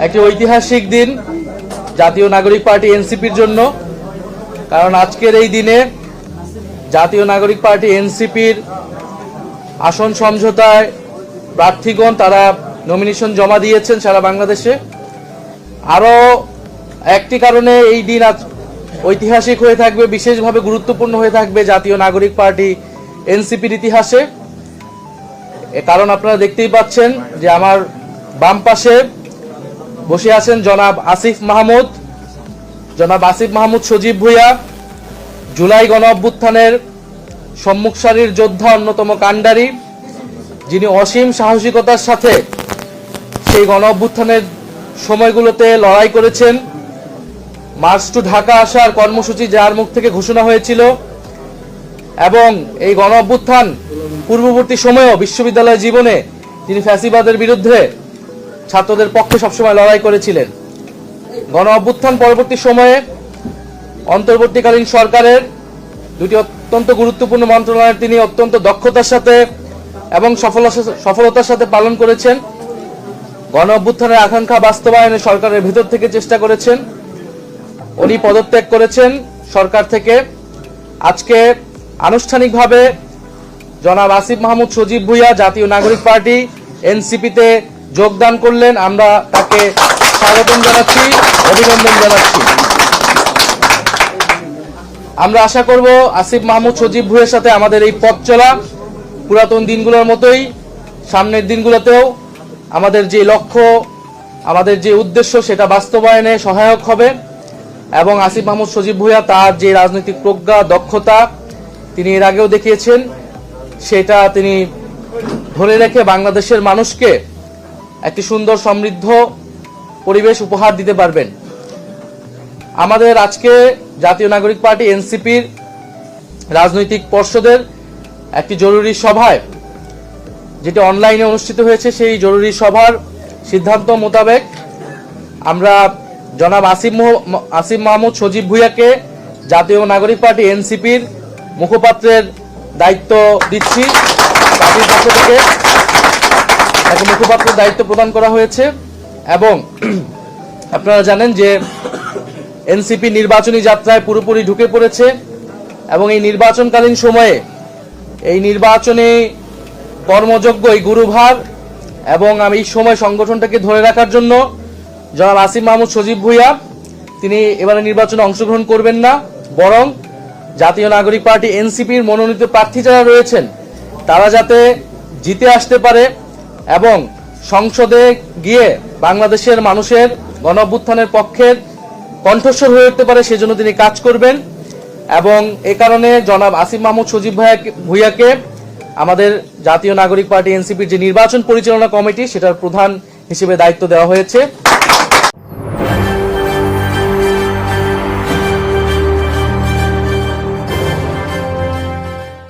একটি ঐতিহাসিক দিন জাতীয় নাগরিক পার্টি এনসিপির জন্য। কারণ আজকের এই দিনে জাতীয় নাগরিক পার্টি এনসিপির আসন সমঝোতায় প্রার্থীগণ তারা নমিনেশন জমা দিয়েছেন সারা বাংলাদেশে। আরও একটি কারণে এই দিন আজ ঐতিহাসিক হয়ে থাকবে, বিশেষভাবে গুরুত্বপূর্ণ হয়ে থাকবে জাতীয় নাগরিক পার্টি এনসিপির ইতিহাসে। কারণ আপনারা দেখতেই পাচ্ছেন যে আমার বাম পাশে বসে আছেন জনাব আসিফ মাহমুদ সজীব ভুঁইয়া, জুলাই গণ অভ্যুত্থানের সম্মুখ সারির যোদ্ধা, অন্যতম কাণ্ডারি, যিনি অসীম সাহসিকতার সাথে সেই গণ অভ্যুত্থানের সময়গুলোতে লড়াই করেছেন। মার্চ টু ঢাকা আসার কর্মসূচি যার মুখ থেকে ঘোষণা হয়েছিল এবং এই গণ অভ্যুত্থান পূর্ববর্তী সময়েও বিশ্ববিদ্যালয় জীবনে তিনি ফ্যাসিবাদের বিরুদ্ধে ছাত্রদের পক্ষে সবসময় লড়াই করেছিলেন। গণ অভ্যুত্থান পরবর্তী সময়ে অন্তর্বর্তীকালীন সরকারের দুটি অত্যন্ত গুরুত্বপূর্ণ মন্ত্রণালয়ের তিনি অত্যন্ত দক্ষতার সাথে এবং সফলতার সাথে পালন করেছেন। গণ অভ্যুত্থানের আকাঙ্ক্ষা বাস্তবায়নে সরকারের ভেতর থেকে চেষ্টা করেছেন। উনি পদত্যাগ করেছেন সরকার থেকে। আজকে আনুষ্ঠানিকভাবে জনাব আসিফ মাহমুদ সজীব ভুঁইয়া জাতীয় নাগরিক পার্টি এনসিপিতে যোগদান করলেন। আমরা তাকে স্বাগতম জানাচ্ছি, অভিনন্দন জানাচ্ছি। আমরা আশা করব আসিফ মাহমুদ সজীব ভুঁইয়ার সাথে আমাদের এই পথ চলা পুরাতন দিনগুলোর মতোই সামনের দিনগুলোতেও আমাদের যে লক্ষ্য, আমাদের যে উদ্দেশ্য সেটা বাস্তবায়নে সহায়ক হবে এবং আসিফ মাহমুদ সজীব ভুঁইয়া তার যে রাজনৈতিক প্রজ্ঞা, দক্ষতা তিনি এর আগেও দেখিয়েছেন, সেটা তিনি ধরে রেখে বাংলাদেশের মানুষকে একটি সুন্দর সমৃদ্ধ পরিবেশ উপহার দিতে পারবেন। আমাদের আজকে জাতীয় নাগরিক পার্টি এনসিপির রাজনৈতিক পর্ষদের একটি জরুরি সভায়, যেটি অনলাইনে অনুষ্ঠিত হয়েছে, সেই জরুরি সভার সিদ্ধান্ত মোতাবেক আমরা জনাব আসিফ মাহমুদ সজীব ভুঁইয়াকে জাতীয় নাগরিক পার্টি এনসিপির মুখপাত্রের দায়িত্ব দিচ্ছি। পার্টির পক্ষ থেকে তাকে মুখপাত্রের দায়িত্ব প্রদান করা হয়েছে এবং আপনারা জানেন যে এনসিপি নির্বাচনী যাত্রায় পুরোপুরি ঢুকে পড়েছে এবং এই নির্বাচনকালীন সময়ে এই নির্বাচনে কর্মযোগ্য এই গুরুভার এবং আমি এই সময় সংগঠনটাকে ধরে রাখার জন্য জনাব আসিফ মাহমুদ সজীব ভুঁইয়া তিনি এবারে নির্বাচনে অংশগ্রহণ করবেন না, বরং জাতীয় নাগরিক পার্টি এনসিপির মনোনীত প্রার্থী যারা রয়েছেন তারা যাতে জিতে আসতে পারে এবং সংসদে গিয়ে বাংলাদেশের মানুষের গণ অভ্যুত্থানের পক্ষের কণ্ঠস্বর হয়ে উঠতে পারে, সেজন্য তিনি কাজ করবেন। এবং এ কারণে জনাব আসিফ মাহমুদ সজীব ভুঁইয়াকে আমাদের জাতীয় নাগরিক পার্টি এনসিপির যে নির্বাচন পরিচালনা কমিটি সেটার প্রধান হিসেবে দায়িত্ব দেওয়া হয়েছে।